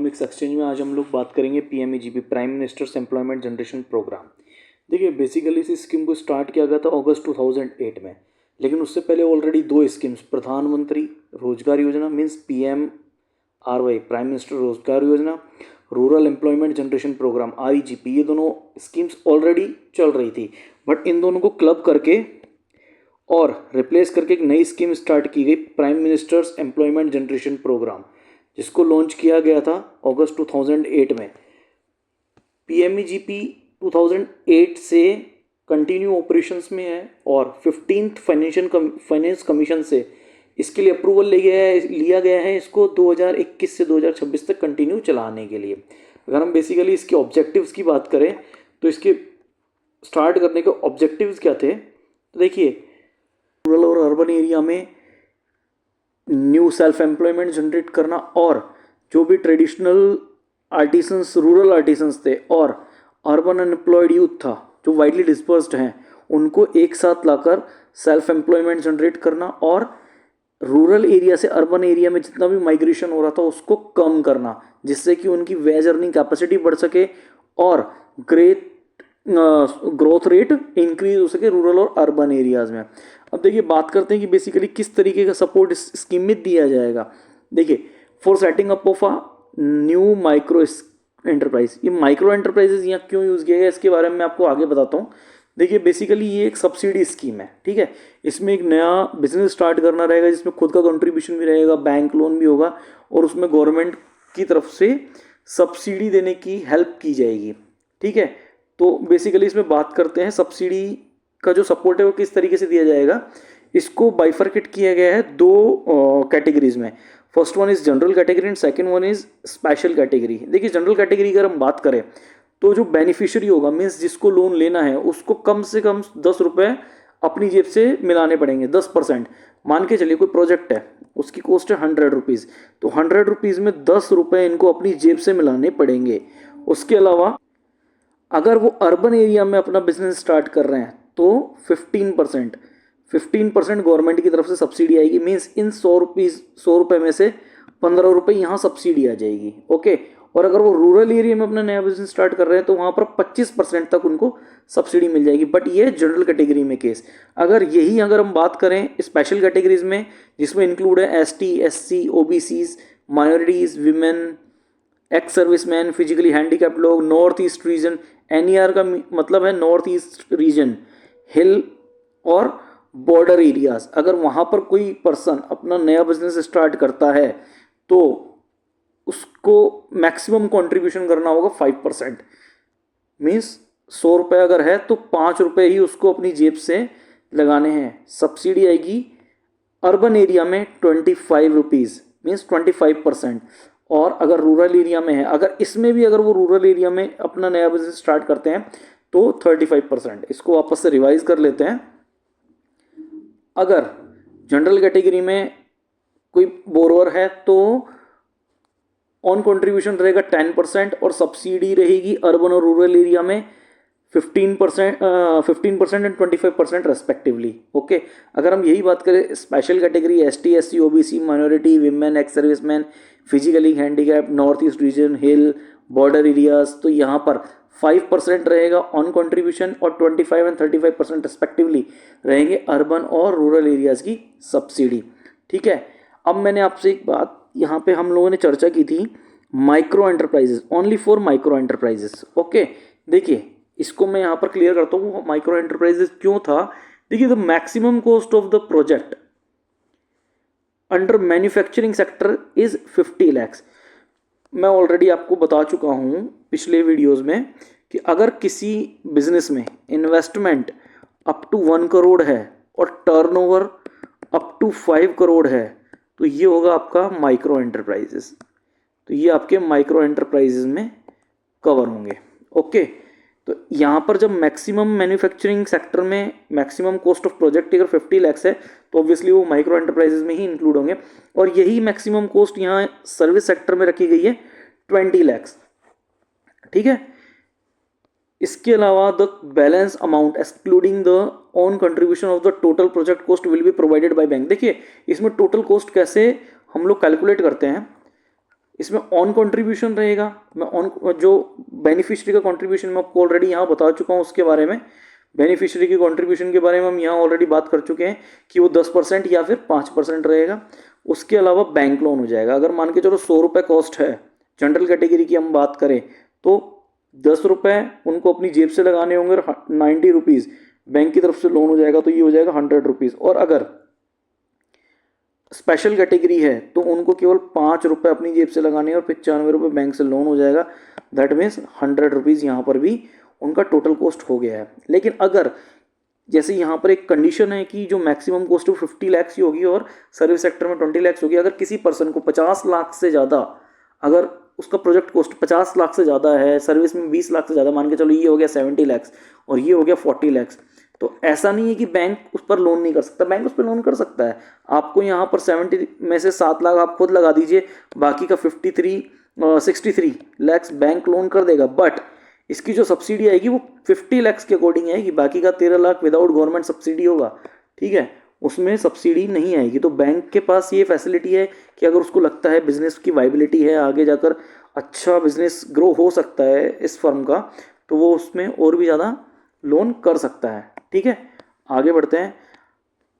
Economics exchange में आज हम लोग बात करेंगे PMEGP, prime minister's employment generation programme. देखिए बेसिकली इस स्कीम को स्टार्ट किया गया था अगस्त 2008 में, लेकिन उससे पहले ऑलरेडी दो स्कीम्स, प्रधानमंत्री रोजगार योजना मीन्स PMRY, प्राइम मिनिस्टर रोजगार योजना, rural employment generation programme REGP, ये दोनों स्कीम्स ऑलरेडी चल रही थी। बट इन दोनों को क्लब करके और रिप्लेस करके एक नई स्कीम स्टार्ट की गई, prime minister's employment generation programme, जिसको लॉन्च किया गया था अगस्त 2008 में। पीएमईजीपी 2008 से कंटिन्यू ऑपरेशंस में है और 15th फाइनेंस कमीशन से इसके लिए अप्रूवल लिया गया है इसको 2021 से 2026 तक कंटिन्यू चलाने के लिए। अगर हम बेसिकली इसके ऑब्जेक्टिव्स की बात करें तो इसके स्टार्ट करने के ऑब्जेक्टिव्स क्या थे, तो देखिए रूरल और अर्बन एरिया में न्यू सेल्फ एम्प्लॉयमेंट जनरेट करना और जो भी ट्रेडिशनल आर्टिसंस, रूरल आर्टिसंस थे और अर्बन अनएम्प्लॉयड यूथ था जो वाइडली डिस्पर्स्ड हैं, उनको एक साथ लाकर सेल्फ एम्प्लॉयमेंट जनरेट करना और रूरल एरिया से अर्बन एरिया में जितना भी माइग्रेशन हो रहा था उसको कम करना, जिससे कि उनकी वेज अर्निंग कैपेसिटी बढ़ सके और ग्रोथ रेट इंक्रीज हो सके रूरल और अर्बन एरियाज में। अब देखिए बात करते हैं कि बेसिकली किस तरीके का सपोर्ट इस स्कीम में दिया जाएगा। देखिए for setting up of a new micro enterprise, ये माइक्रो एंटरप्राइजेज यहाँ क्यों यूज़ किया गया इसके बारे में मैं आपको आगे बताता हूँ। देखिए बेसिकली ये एक सब्सिडी स्कीम है, ठीक है। इसमें एक नया बिजनेस स्टार्ट करना रहेगा जिसमें खुद का कंट्रीब्यूशन भी रहेगा, बैंक लोन भी होगा और उसमें गवर्नमेंट की तरफ से सब्सिडी देने की हेल्प की जाएगी, ठीक है। तो बेसिकली इसमें बात करते हैं सब्सिडी का जो सपोर्ट है वो किस तरीके से दिया जाएगा। इसको बाइफरकेट किया गया है दो कैटेगरीज में। First one is general category and second one is special category. देखिए जनरल कैटेगरी अगर हम बात करें तो जो बेनिफिशियरी होगा मीन्स जिसको लोन लेना है उसको कम से कम 10 रुपये अपनी जेब से मिलाने पड़ेंगे, 10%। मान के चलिए कोई प्रोजेक्ट है उसकी कॉस्ट है 100 रुपीज़, तो 100 रुपीज़ में 10 रुपये इनको अपनी जेब से मिलाने पड़ेंगे। उसके अलावा अगर वो अर्बन एरिया में अपना बिजनेस स्टार्ट कर रहे हैं तो 15% गवर्नमेंट की तरफ से सब्सिडी आएगी। मीन्स इन 100 रुपये में से 15 रुपये यहाँ सब्सिडी आ जाएगी, ओके। और अगर वो रूरल एरिया में अपना नया बिजनेस स्टार्ट कर रहे हैं तो वहाँ पर 25% तक उनको सब्सिडी मिल जाएगी। बट ये जनरल कैटेगरी में केस। अगर हम बात करें स्पेशल कैटेगरीज में, जिसमें इंक्लूड है ST, SC, OBCs, minorities, women, x serviceman, physically handicapped लोग, नॉर्थ ईस्ट रीजन, NER का मतलब है नॉर्थ ईस्ट रीजन, हिल और बॉर्डर एरियाज। अगर वहाँ पर कोई पर्सन अपना नया बिजनेस स्टार्ट करता है तो उसको मैक्सिमम कंट्रीब्यूशन करना होगा 5%। मीन्स 100 रुपये अगर है तो 5 रुपये ही उसको अपनी जेब से लगाने हैं। सब्सिडी आएगी अर्बन एरिया में 25 रुपीज़, मीन्स 25%। और अगर रूरल एरिया में है, अगर वो रूरल एरिया में अपना नया बिजनेस स्टार्ट करते हैं तो 35%। इसको वापस से रिवाइज कर लेते हैं। अगर जनरल कैटेगरी में कोई बोरोअर है तो ऑन कंट्रीब्यूशन रहेगा 10% और सब्सिडी रहेगी अर्बन और रूरल एरिया में 15% एंड 25% रेस्पेक्टिवली, ओके। अगर हम यही बात करें special category ST, SC, OBC, minority, women, ex serviceman, physically handicap, north east region, hill, border areas, तो यहाँ पर 5% रहेगा ऑन कंट्रीब्यूशन और 25 एंड 35% रेस्पेक्टिवली रहेंगे अर्बन और रूरल एरियाज की सब्सिडी, ठीक है। अब मैंने आपसे एक बात यहाँ पे हम लोगों ने चर्चा की थी, micro enterprises, only for micro enterprises, okay. देखिए इसको मैं यहाँ पर क्लियर करता हूँ माइक्रो एंटरप्राइजेस क्यों था। देखिए the maximum cost of the project under manufacturing sector is 50 lakhs। मैं ऑलरेडी आपको बता चुका हूँ पिछले वीडियोस में कि अगर किसी बिजनेस में इन्वेस्टमेंट अप टू 1 करोड़ है और टर्नओवर अप टू 5 करोड़ है तो ये होगा आपका माइक्रो एंटरप्राइजेस। तो ये आपके माइक्रो एंटरप्राइजेस में कवर होंगे, ओके। तो यहाँ पर जब मैक्सिमम मैन्युफैक्चरिंग सेक्टर में मैक्सिमम कॉस्ट ऑफ प्रोजेक्ट अगर 50 lakhs है तो ऑब्वियसली वो माइक्रो एंटरप्राइजेस में ही इंक्लूड होंगे। और यही मैक्सिमम कॉस्ट यहाँ सर्विस सेक्टर में रखी गई है 20 lakhs, ठीक है। इसके अलावा the balance amount excluding the on contribution of the total project cost will be provided by bank. देखिए इसमें टोटल कॉस्ट कैसे हम लोग कैलकुलेट करते हैं, इसमें ऑन कंट्रीब्यूशन रहेगा। मैं ऑन जो बेनिफिशियरी का कंट्रीब्यूशन मैं आपको ऑलरेडी यहाँ बता चुका हूँ उसके बारे में। बेनिफिशियरी की कंट्रीब्यूशन के बारे में हम यहाँ ऑलरेडी बात कर चुके हैं कि वो 10% या फिर 5% रहेगा। उसके अलावा बैंक लोन हो जाएगा। अगर मान के चलो 100 रुपये कॉस्ट है, जनरल कैटेगरी की हम बात करें तो 10 रुपये उनको अपनी जेब से लगाने होंगे और 90 रुपीज़ बैंक की तरफ से लोन हो जाएगा, तो ये हो जाएगा 100 रुपीज़। और अगर स्पेशल कैटेगरी है तो उनको केवल 5 रुपये अपनी जेब से लगाने हैं और 95 रुपये बैंक से लोन हो जाएगा। दैट मीन्स 100 रुपीज़ यहाँ पर भी उनका टोटल कॉस्ट हो गया है। लेकिन अगर जैसे यहाँ पर एक कंडीशन है कि जो मैक्सिमम कॉस्ट 50 लाख ही होगी और सर्विस सेक्टर में 20 लाख होगी। अगर किसी पर्सन को 50 लाख से ज़्यादा, अगर उसका प्रोजेक्ट कॉस्ट 50 लाख से ज़्यादा है, सर्विस में 20 लाख से ज़्यादा, मान के चलो ये हो गया 70 लाख और ये हो गया 40 लाख, तो ऐसा नहीं है कि बैंक उस पर लोन नहीं कर सकता, बैंक उस पर लोन कर सकता है। आपको यहाँ पर 70 में से 7 लाख आप खुद लगा दीजिए, बाकी का 63 लाख बैंक लोन कर देगा। बट इसकी जो सब्सिडी आएगी वो 50 लाख के अकॉर्डिंग आएगी, बाकी का 13 लाख विदाउट गवर्नमेंट सब्सिडी होगा। ठीक है, उसमें सब्सिडी नहीं आएगी। तो बैंक के पास ये फैसिलिटी है कि अगर उसको लगता है बिजनेस की वाइबिलिटी है, आगे जाकर अच्छा बिजनेस ग्रो हो सकता है इस फर्म का, तो वो उसमें और भी ज़्यादा लोन कर सकता है। ठीक है, आगे बढ़ते हैं।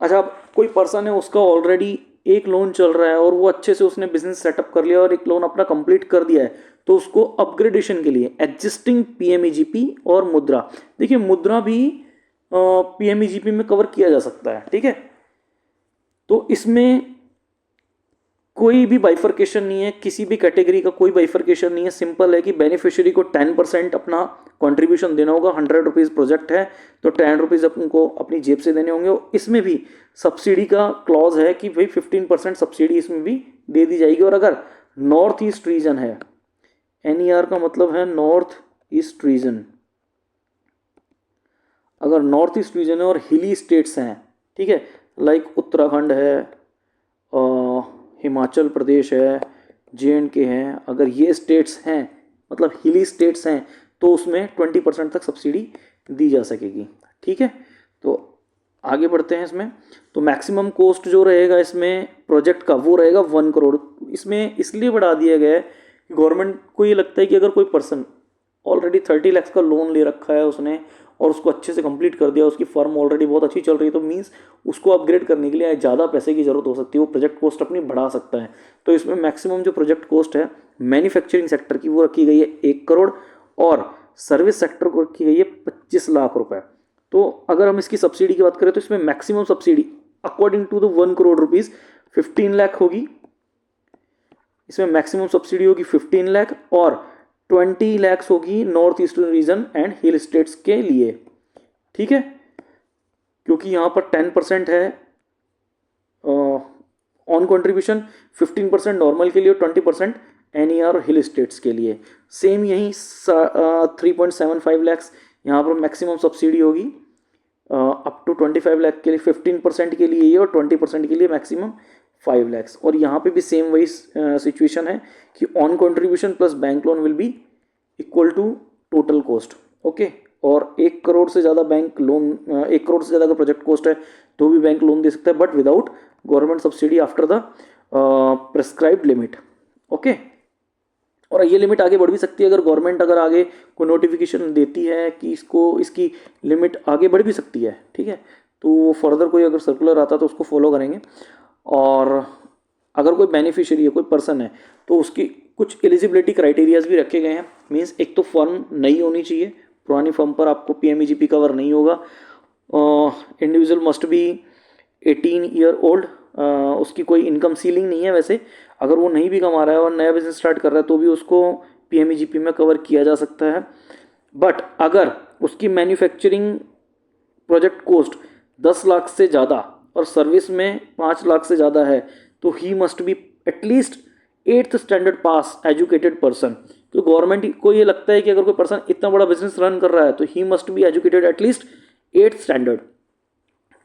अच्छा, अब कोई पर्सन है, उसका ऑलरेडी एक लोन चल रहा है और वो अच्छे से उसने बिजनेस सेटअप कर लिया और एक लोन अपना कंप्लीट कर दिया है, तो उसको अपग्रेडेशन के लिए एग्जिस्टिंग पीएमईजीपी और मुद्रा, देखिए मुद्रा भी पीएमईजीपी में कवर किया जा सकता है। ठीक है, तो इसमें कोई भी बाइफर्केशन नहीं है, किसी भी कैटेगरी का कोई बाइफर्केशन नहीं है। सिंपल है कि बेनिफिशियरी को 10% अपना कंट्रीब्यूशन देना होगा। 100 रुपीज़ प्रोजेक्ट है तो 10 रुपीज़ उनको अपनी जेब से देने होंगे। इसमें भी सब्सिडी का क्लॉज है कि भाई 15% सब्सिडी इसमें भी दे दी जाएगी। और अगर नॉर्थ ईस्ट रीजन है, NER का मतलब है नॉर्थ ईस्ट रीजन, अगर नॉर्थ ईस्ट रीजन है और हिली स्टेट्स हैं, ठीक है, लाइक उत्तराखंड है, हिमाचल प्रदेश है, JNK हैं, अगर ये स्टेट्स हैं मतलब हिली स्टेट्स हैं, तो उसमें 20% तक सब्सिडी दी जा सकेगी। ठीक है, तो आगे बढ़ते हैं इसमें। तो मैक्सिमम कॉस्ट जो रहेगा इसमें प्रोजेक्ट का वो रहेगा 1 करोड़। इसमें इसलिए बढ़ा दिया गया है कि गवर्नमेंट को ये लगता है कि अगर कोई पर्सन ऑलरेडी 30 लाख का लोन ले रखा है उसने और उसको अच्छे से कंप्लीट कर दिया, उसकी फर्म ऑलरेडी बहुत अच्छी चल रही है, तो मीन्स उसको अपग्रेड करने के लिए ज़्यादा पैसे की ज़रूरत हो सकती है, वो प्रोजेक्ट कॉस्ट अपनी बढ़ा सकता है। तो इसमें मैक्सिमम जो प्रोजेक्ट कॉस्ट है मैन्युफैक्चरिंग सेक्टर की वो रखी गई है 1 करोड़ और सर्विस सेक्टर को रखी गई है 25 लाख रुपए। तो अगर हम इसकी सब्सिडी की बात करें तो इसमें maximum subsidy according to the 1 crore rupees 15 lakh होगी। इसमें मैक्सिमम सब्सिडी होगी 15 लाख और 20 लाख होगी north eastern region and hill states के लिए। ठीक है, क्योंकि यहाँ पर 10% है ऑन कंट्रीब्यूशन, 15% नॉर्मल के लिए और 20% NER और हिल स्टेट्स के लिए। सेम यही 3.75 लाख यहाँ पर मैक्सिमम सब्सिडी होगी अप टू 25 लाख के लिए, 15% के लिए ये और 20% के लिए मैक्सिमम 5 लाख। और यहाँ पे भी सेम वही सिचुएशन है कि on contribution plus bank loan will be equal to total cost. Okay, और 1 करोड़ से ज़्यादा बैंक लोन, 1 करोड़ से ज़्यादा का प्रोजेक्ट कॉस्ट है तो भी बैंक लोन दे सकता है, but without government subsidy after the prescribed limit. Okay, और ये लिमिट आगे बढ़ भी सकती है अगर गवर्नमेंट अगर आगे कोई नोटिफिकेशन देती है कि इसकी लिमिट आगे बढ़ भी सकती है। ठीक है, तो फर्दर कोई अगर सर्कुलर आता तो उसको फॉलो करेंगे। और अगर कोई बेनिफिशियरी है, कोई पर्सन है, तो उसकी कुछ एलिजिबिलिटी क्राइटेरियाज भी रखे गए हैं। मीन्स एक तो फर्म नई होनी चाहिए, पुरानी फर्म पर आपको पीएमईजीपी कवर नहीं होगा। Individual must be 18 year old, उसकी कोई इनकम सीलिंग नहीं है। वैसे अगर वो नहीं भी कमा रहा है और नया बिजनेस स्टार्ट कर रहा है तो भी उसको पीएमईजीपी में कवर किया जा सकता है। बट अगर उसकी मैन्युफैक्चरिंग प्रोजेक्ट कॉस्ट 10 लाख से ज़्यादा और सर्विस में 5 लाख से ज़्यादा है तो he must be at least 8th standard pass educated person. तो गवर्नमेंट को ये लगता है कि अगर कोई पर्सन इतना बड़ा बिजनेस रन कर रहा है तो he must be educated at least 8th standard.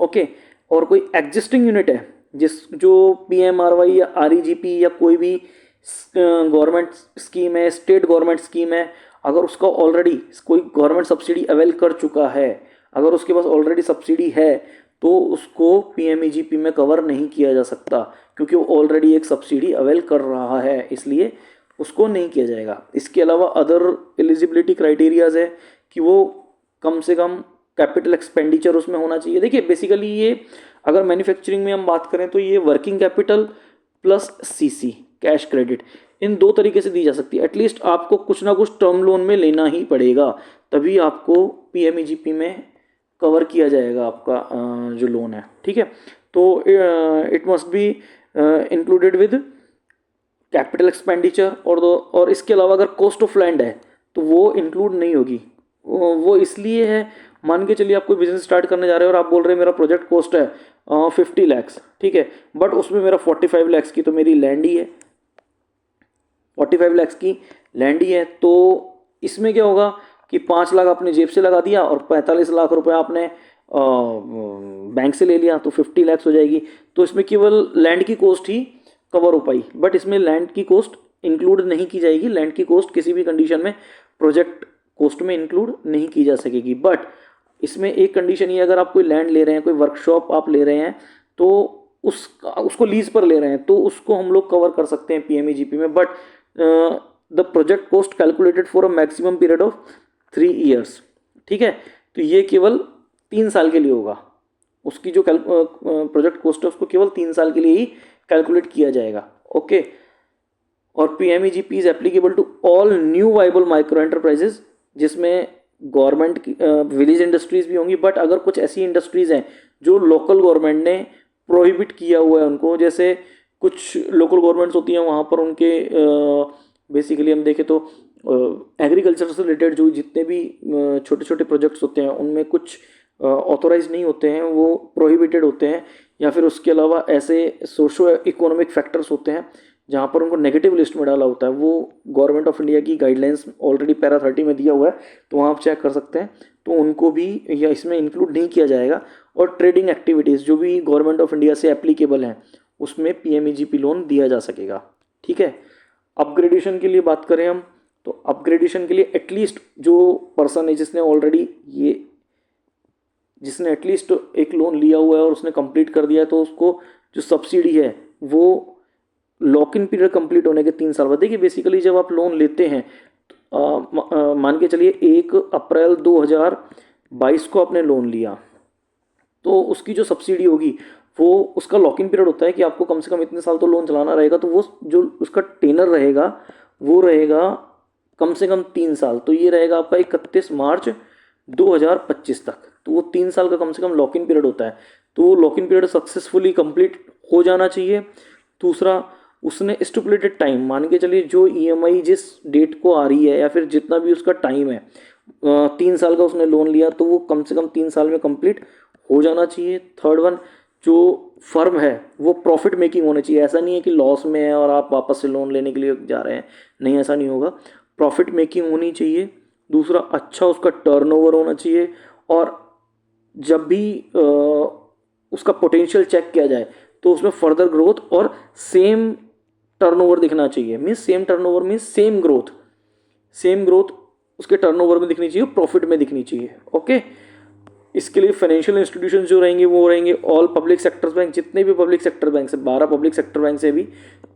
Okay, और कोई एग्जिस्टिंग यूनिट है जो PMRY या REGP या कोई भी गवर्नमेंट स्कीम है, स्टेट गवर्नमेंट स्कीम है, अगर उसका ऑलरेडी कोई गवर्नमेंट सब्सिडी अवेल कर चुका है, अगर उसके पास ऑलरेडी सब्सिडी है तो उसको पीएमईजीपी में कवर नहीं किया जा सकता क्योंकि वो ऑलरेडी एक सब्सिडी अवेल कर रहा है। इसलिए उसको नहीं किया जाएगा। इसके अलावा अदर एलिजिबिलिटी क्राइटेरियाज है कि वो कम से कम कैपिटल एक्सपेंडिचर उसमें होना चाहिए। देखिए बेसिकली ये अगर मैन्युफैक्चरिंग में हम बात करें तो ये working capital plus CC cash credit in दो तरीके से दी जा सकती है। एटलीस्ट आपको कुछ ना कुछ टर्म लोन में लेना ही पड़ेगा, तभी आपको पीएमईजीपी में कवर किया जाएगा आपका जो लोन है, ठीक है। तो it must be included with capital expenditure और इसके अलावा अगर कॉस्ट ऑफ लैंड है तो वो इंक्लूड नहीं होगी। वो इसलिए है, मान के चलिए आप कोई बिजनेस स्टार्ट करने जा रहे हो और आप बोल रहे हैं मेरा प्रोजेक्ट कॉस्ट है 50 लैक्स, ठीक है, बट उसमें मेरा 45 लैक्स की तो मेरी लैंड ही है, 45 लैक्स की लैंड ही है। तो इसमें क्या होगा कि 5 लाख आपने जेब से लगा दिया और 45 लाख रुपए आपने बैंक से ले लिया तो 50 लैक्स हो जाएगी। तो इसमें केवल लैंड की कॉस्ट ही कवर हो पाई, बट इसमें लैंड की कॉस्ट इंक्लूड नहीं की जाएगी। लैंड की कॉस्ट किसी भी कंडीशन में प्रोजेक्ट कॉस्ट में इंक्लूड नहीं की जा सकेगी। बट इसमें एक कंडीशन ये, अगर आप कोई लैंड ले रहे हैं, कोई वर्कशॉप आप ले रहे हैं तो उसको लीज पर ले रहे हैं तो उसको हम लोग कवर कर सकते हैं पीएमईजीपी में। But the project cost calculated for a maximum period of 3 years, ठीक है। तो ये केवल 3 साल के लिए होगा। उसकी जो प्रोजेक्ट कॉस्ट है उसको केवल 3 साल के लिए ही कैलकुलेट किया जाएगा, ओके। और PMEGP is applicable to all new viable micro enterprises, जिसमें गवर्नमेंट की विलेज इंडस्ट्रीज भी होंगी। बट अगर कुछ ऐसी इंडस्ट्रीज हैं जो लोकल गवर्नमेंट ने प्रोहिबिट किया हुआ है उनको, जैसे कुछ लोकल गवर्नमेंट्स होती हैं वहाँ पर उनके बेसिकली हम देखें तो एग्रीकल्चर से रिलेटेड जो जितने भी छोटे छोटे प्रोजेक्ट्स होते हैं उनमें कुछ ऑथोराइज नहीं होते हैं, वो प्रोहिबिटेड होते हैं। या फिर उसके अलावा ऐसे सोशो इकोनॉमिक फैक्टर्स होते हैं जहाँ पर उनको नेगेटिव लिस्ट में डाला होता है, वो गवर्नमेंट ऑफ इंडिया की गाइडलाइंस ऑलरेडी पैरा 30 में दिया हुआ है, तो वहाँ आप चेक कर सकते हैं। तो उनको भी या इसमें इंक्लूड नहीं किया जाएगा। और ट्रेडिंग एक्टिविटीज़ जो भी गवर्नमेंट ऑफ इंडिया से एप्लीकेबल हैं उसमें पीएमईजीपी लोन दिया जा सकेगा, ठीक है। अपग्रेडेशन के लिए बात करें हम तो अपग्रेडेशन के लिए एटलीस्ट जो पर्सन है जिसने एटलीस्ट एक लोन लिया हुआ है और उसने कंप्लीट कर दिया है, तो उसको जो सब्सिडी है वो लॉक इन पीरियड कंप्लीट होने के 3 साल बाद। देखिए बेसिकली जब आप लोन लेते हैं मान के चलिए 1 अप्रैल 2022 को आपने लोन लिया, तो उसकी जो सब्सिडी होगी वो उसका लॉक इन पीरियड होता है कि आपको कम से कम इतने साल तो लोन चलाना रहेगा। तो वो जो उसका टेनर रहेगा वो रहेगा कम से कम 3 साल। तो ये रहेगा आपका 31 मार्च 2025 तक। तो वो 3 साल का कम से कम लॉक इन पीरियड होता है। तो वो lock in period successfully complete हो जाना चाहिए। दूसरा, उसने स्टिपुलेटेड टाइम, मान के चलिए जो ईएमआई जिस डेट को आ रही है या फिर जितना भी उसका टाइम है, 3 साल का उसने लोन लिया तो वो कम से कम 3 साल में कंप्लीट हो जाना चाहिए। थर्ड वन, जो फर्म है वो प्रॉफिट मेकिंग होनी चाहिए। ऐसा नहीं है कि लॉस में है और आप वापस से लोन लेने के लिए जा रहे हैं, नहीं, ऐसा नहीं होगा। प्रॉफिट मेकिंग होनी चाहिए। दूसरा, अच्छा उसका टर्नओवर होना चाहिए। और जब भी उसका पोटेंशियल चेक किया जाए तो उसमें फर्दर ग्रोथ और सेम टर्नओवर दिखना चाहिए। Means same turnover means same growth उसके टर्नओवर में दिखनी चाहिए, प्रॉफिट में दिखनी चाहिए, ओके। इसके लिए फाइनेंशियल इंस्टीट्यूशन जो रहेंगे वो रहेंगे ऑल पब्लिक सेक्टर बैंक, जितने भी पब्लिक सेक्टर बैंक से, 12 पब्लिक सेक्टर बैंक से भी,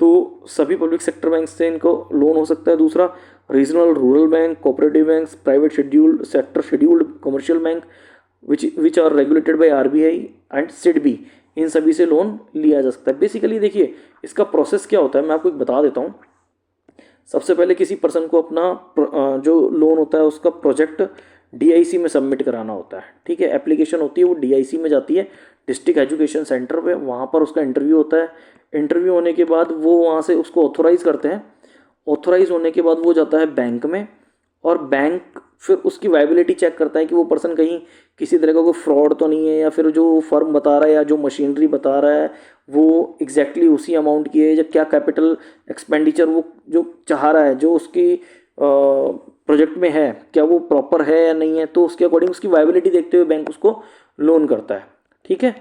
तो सभी पब्लिक सेक्टर बैंक से इनको लोन हो सकता है। दूसरा, regional rural bank, cooperative bank, private scheduled commercial bank which are regulated by RBI and SIDBI, इन सभी से लोन लिया जा सकता है। बेसिकली देखिए इसका प्रोसेस क्या होता है, मैं आपको एक बता देता हूँ। सबसे पहले किसी पर्सन को अपना जो लोन होता है उसका प्रोजेक्ट डीआईसी में सबमिट कराना होता है, ठीक है। एप्लीकेशन होती है वो डीआईसी में जाती है, डिस्ट्रिक्ट एजुकेशन सेंटर पे, वहाँ पर उसका इंटरव्यू होता है। इंटरव्यू होने के बाद वो वहाँ से उसको ऑथोराइज करते हैं। ऑथोराइज होने के बाद वो जाता है बैंक में, और बैंक फिर उसकी वायबिलिटी चेक करता है कि वो पर्सन कहीं किसी तरह का कोई फ्रॉड तो नहीं है, या फिर जो फर्म बता रहा है या जो मशीनरी बता रहा है वो एग्जैक्टली उसी अमाउंट की है, या क्या कैपिटल एक्सपेंडिचर वो जो चाह रहा है जो उसकी प्रोजेक्ट में है क्या वो प्रॉपर है या नहीं है। तो उसके अकॉर्डिंग उसकी वायबिलिटी देखते हुए बैंक उसको लोन करता है, ठीक है।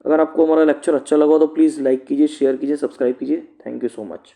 अगर आपको हमारा लेक्चर अच्छा लगा तो प्लीज़ लाइक कीजिए, शेयर कीजिए, सब्सक्राइब कीजिए। Thank you so much.